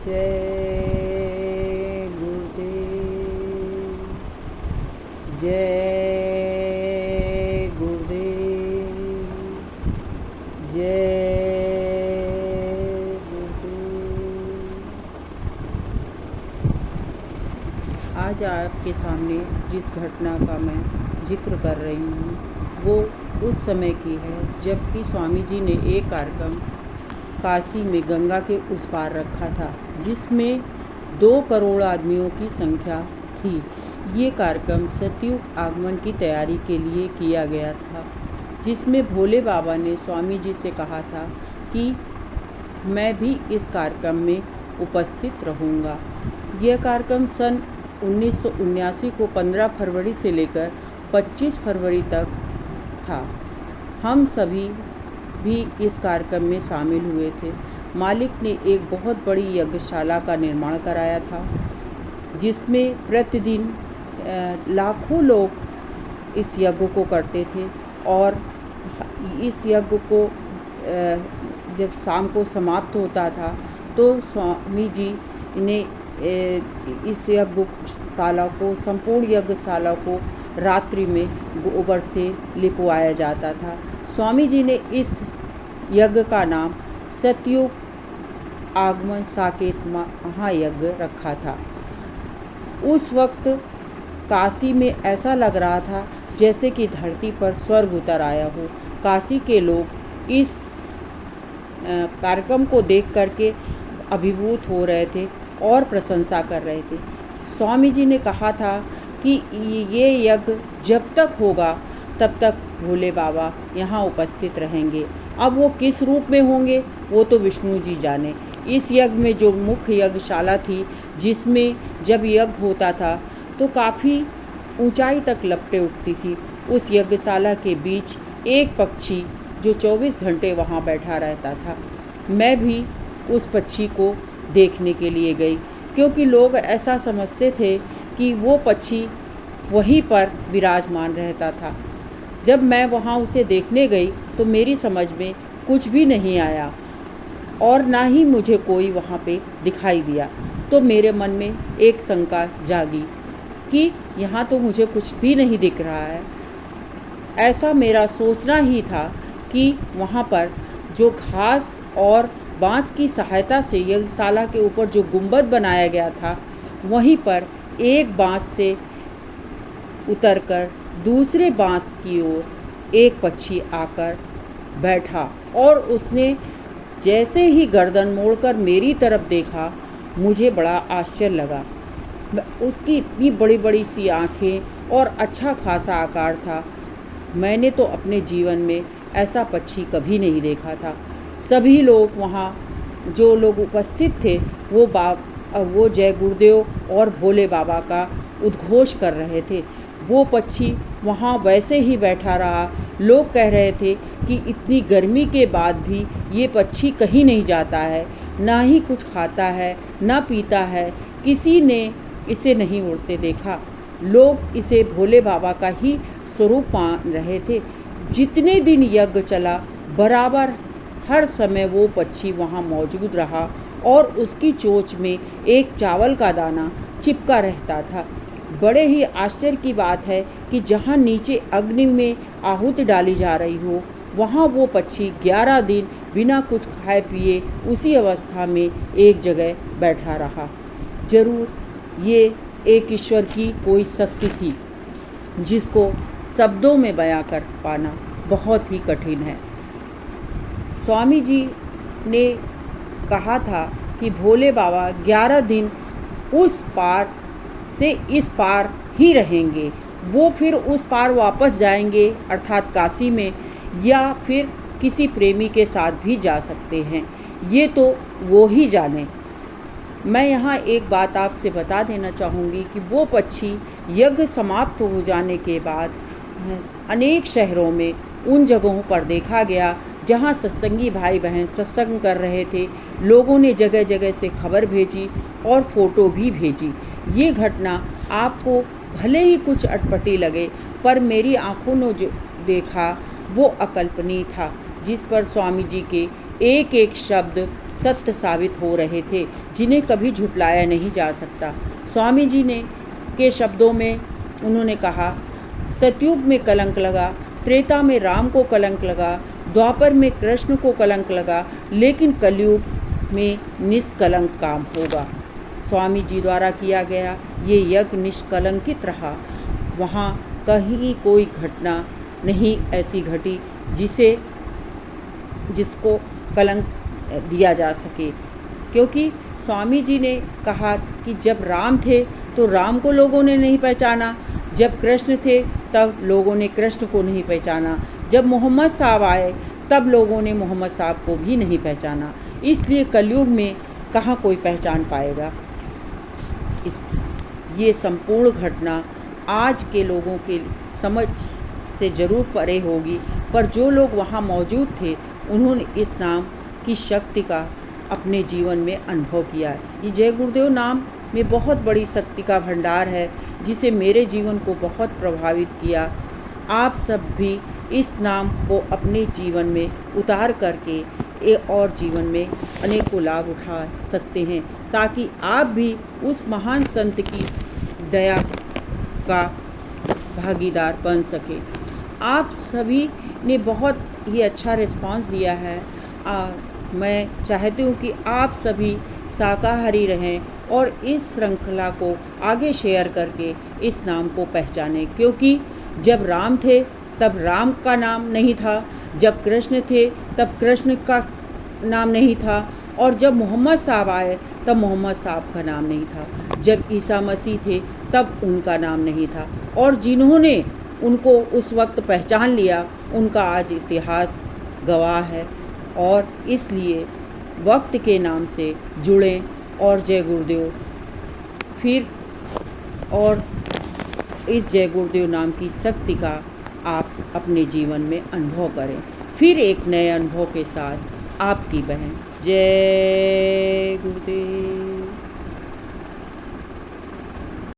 जय गुरुदेव, जय गुरुदेव, जय गुरुदेव। आज आपके सामने जिस घटना का मैं जिक्र कर रही हूँ वो उस समय की है जबकि स्वामी जी ने एक कार्यक्रम काशी में गंगा के उस पार रखा था जिसमें 2 करोड़ आदमियों की संख्या थी। ये कार्यक्रम सतयुग आगमन की तैयारी के लिए किया गया था, जिसमें भोले बाबा ने स्वामी जी से कहा था कि मैं भी इस कार्यक्रम में उपस्थित रहूँगा। यह कार्यक्रम सन 1979 को 15 फरवरी से लेकर 25 फरवरी तक था। हम सभी भी इस कार्यक्रम में शामिल हुए थे। मालिक ने एक बहुत बड़ी यज्ञशाला का निर्माण कराया था जिसमें प्रतिदिन लाखों लोग इस यज्ञ को करते थे और इस यज्ञ को जब शाम को समाप्त होता था तो स्वामी जी ने इस यज्ञशाला को, संपूर्ण यज्ञशाला को रात्रि में गोबर से लिपवाया जाता था। स्वामी जी ने इस यज्ञ का नाम सतयुग आगमन साकेत महायज्ञ रखा था। उस वक्त काशी में ऐसा लग रहा था जैसे कि धरती पर स्वर्ग उतर आया हो। काशी के लोग इस कार्यक्रम को देख करके अभिभूत हो रहे थे और प्रशंसा कर रहे थे। स्वामी जी ने कहा था कि ये यज्ञ जब तक होगा तब तक भोले बाबा यहाँ उपस्थित रहेंगे। अब वो किस रूप में होंगे वो तो विष्णु जी जाने। इस यज्ञ में जो मुख्य यज्ञशाला थी जिसमें जब यज्ञ होता था तो काफ़ी ऊंचाई तक लपटें उठती थी। उस यज्ञशाला के बीच एक पक्षी जो 24 घंटे वहाँ बैठा रहता था। मैं भी उस पक्षी को देखने के लिए गई क्योंकि लोग ऐसा समझते थे कि वो पक्षी वहीं पर विराजमान रहता था। जब मैं वहाँ उसे देखने गई तो मेरी समझ में कुछ भी नहीं आया और ना ही मुझे कोई वहाँ पे दिखाई दिया। तो मेरे मन में एक शंका जागी कि यहाँ तो मुझे कुछ भी नहीं दिख रहा है। ऐसा मेरा सोचना ही था कि वहाँ पर जो घास और बांस की सहायता से यज्ञशाला के ऊपर जो गुंबद बनाया गया था वहीं पर एक बांस से उतरकर दूसरे बांस की ओर एक पक्षी आकर बैठा और उसने जैसे ही गर्दन मोड़कर मेरी तरफ देखा मुझे बड़ा आश्चर्य लगा। उसकी इतनी बड़ी बड़ी सी आँखें और अच्छा खासा आकार था। मैंने तो अपने जीवन में ऐसा पक्षी कभी नहीं देखा था। सभी लोग वहाँ जो लोग उपस्थित थे वो जय गुरुदेव और भोले बाबा का उद्घोष कर रहे थे। वो पक्षी वहाँ वैसे ही बैठा रहा। लोग कह रहे थे कि इतनी गर्मी के बाद भी ये पक्षी कहीं नहीं जाता है, ना ही कुछ खाता है ना पीता है। किसी ने इसे नहीं उड़ते देखा। लोग इसे भोले बाबा का ही स्वरूप मान रहे थे। जितने दिन यज्ञ चला बराबर हर समय वो पक्षी वहाँ मौजूद रहा और उसकी चोंच में एक चावल का दाना चिपका रहता था। बड़े ही आश्चर्य की बात है कि जहाँ नीचे अग्नि में आहुति डाली जा रही हो वहाँ वो पक्षी 11 दिन बिना कुछ खाए पिए उसी अवस्था में एक जगह बैठा रहा। जरूर ये एक ईश्वर की कोई शक्ति थी जिसको शब्दों में बयां कर पाना बहुत ही कठिन है। स्वामी जी ने कहा था कि भोले बाबा 11 दिन उस पार से इस पार ही रहेंगे। वो फिर उस पार वापस जाएंगे अर्थात काशी में, या फिर किसी प्रेमी के साथ भी जा सकते हैं। ये तो वो ही जाने। मैं यहाँ एक बात आपसे बता देना चाहूँगी कि वो पक्षी यज्ञ समाप्त हो जाने के बाद अनेक शहरों में उन जगहों पर देखा गया जहाँ सत्संगी भाई बहन सत्संग कर रहे थे। लोगों ने जगह जगह से खबर भेजी और फोटो भी भेजी। ये घटना आपको भले ही कुछ अटपटी लगे पर मेरी आंखों ने जो देखा वो अकल्पनीय था, जिस पर स्वामी जी के एक एक शब्द सत्य साबित हो रहे थे, जिन्हें कभी झुटलाया नहीं जा सकता। स्वामी जी ने के शब्दों में उन्होंने कहा, सतयुग में कलंक लगा, त्रेता में राम को कलंक लगा, द्वापर में कृष्ण को कलंक लगा, लेकिन कलयुग में निष्कलंक काम होगा। स्वामी जी द्वारा किया गया ये यज्ञ निष्कलंकित रहा। वहाँ कहीं कोई घटना नहीं ऐसी घटी जिसको कलंक दिया जा सके, क्योंकि स्वामी जी ने कहा कि जब राम थे तो राम को लोगों ने नहीं पहचाना, जब कृष्ण थे तब लोगों ने कृष्ण को नहीं पहचाना, जब मोहम्मद साहब आए तब लोगों ने मोहम्मद साहब को भी नहीं पहचाना। इसलिए कलयुग में कहाँ कोई पहचान पाएगा। ये संपूर्ण घटना आज के लोगों के समझ से ज़रूर परे होगी, पर जो लोग वहाँ मौजूद थे उन्होंने इस नाम की शक्ति का अपने जीवन में अनुभव किया है। ये जय गुरुदेव नाम में बहुत बड़ी शक्ति का भंडार है, जिसे मेरे जीवन को बहुत प्रभावित किया। आप सब भी इस नाम को अपने जीवन में उतार करके और जीवन में अनेकों लाभ उठा सकते हैं, ताकि आप भी उस महान संत की दया का भागीदार बन सके। आप सभी ने बहुत ही अच्छा रिस्पांस दिया है। मैं चाहती हूँ कि आप सभी शाकाहारी रहें और इस श्रृंखला को आगे शेयर करके इस नाम को पहचानें, क्योंकि जब राम थे तब राम का नाम नहीं था, जब कृष्ण थे तब कृष्ण का नाम नहीं था, और जब मोहम्मद साहब आए तब मोहम्मद साहब का नाम नहीं था, जब ईसा मसीह थे तब उनका नाम नहीं था, और जिन्होंने उनको उस वक्त पहचान लिया उनका आज इतिहास गवाह है। और इसलिए वक्त के नाम से जुड़ें और जय गुरुदेव फिर और इस जय गुरुदेव नाम की शक्ति का आप अपने जीवन में अनुभव करें। फिर एक नए अनुभव के साथ आपकी बहन जय गुरुदेव।